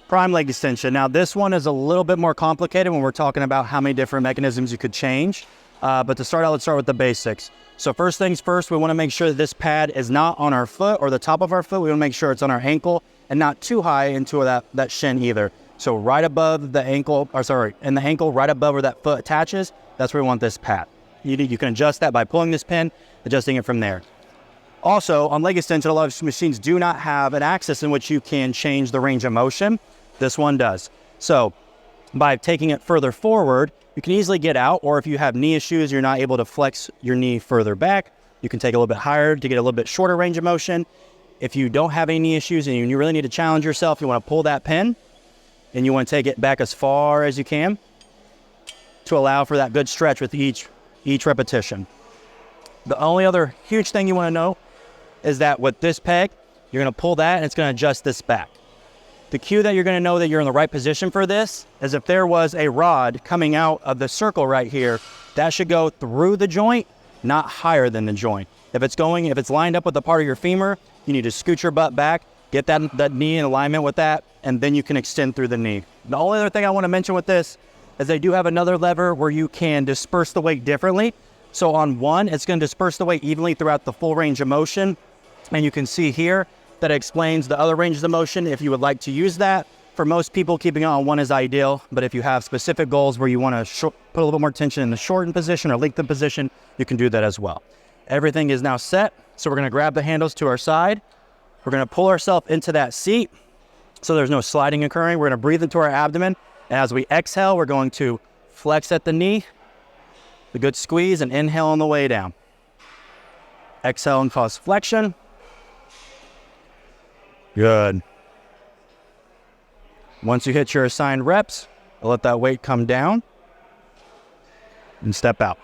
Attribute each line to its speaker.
Speaker 1: Prime leg extension. Now this one is a little bit more complicated when we're talking about how many different mechanisms you could change. But to start out, let's start with the basics. So first things first, we want to make sure that this pad is not on our foot or the top of our foot. We want to make sure it's on our ankle and not too high into that shin either. So right above the ankle, in the ankle, right above where that foot attaches, that's where we want this pad. You can adjust that by pulling this pin, adjusting it from there. Also, on leg extension, a lot of machines do not have an axis in which you can change the range of motion. This one does. So by taking it further forward, you can easily get out, or if you have knee issues, you're not able to flex your knee further back, you can take it a little bit higher to get a little bit shorter range of motion. If you don't have any knee issues and you really need to challenge yourself, you want to pull that pin and you want to take it back as far as you can to allow for that good stretch with each repetition. The only other huge thing you want to know is that with this peg, you're going to pull that and it's going to adjust this back. The cue that you're going to know that you're in the right position for this is if there was a rod coming out of the circle right here, that should go through the joint, not higher than the joint. If it's lined up with the part of your femur, you need to scoot your butt back, get that knee in alignment with that, and then you can extend through the knee. The only other thing I want to mention with this is they do have another lever where you can disperse the weight differently. So on one, it's going to disperse the weight evenly throughout the full range of motion. And you can see here that explains the other ranges of motion if you would like to use that. For most people, keeping it on one is ideal, but if you have specific goals where you want to put a little bit more tension in the shortened position or lengthened position, you can do that as well. Everything is now set, so we're going to grab the handles to our side. We're going to pull ourselves into that seat so there's no sliding occurring. We're going to breathe into our abdomen, and as we exhale, we're going to flex at the knee, the good squeeze, and inhale on the way down. Exhale and cause flexion. Good. Once you hit your assigned reps, let that weight come down and step out.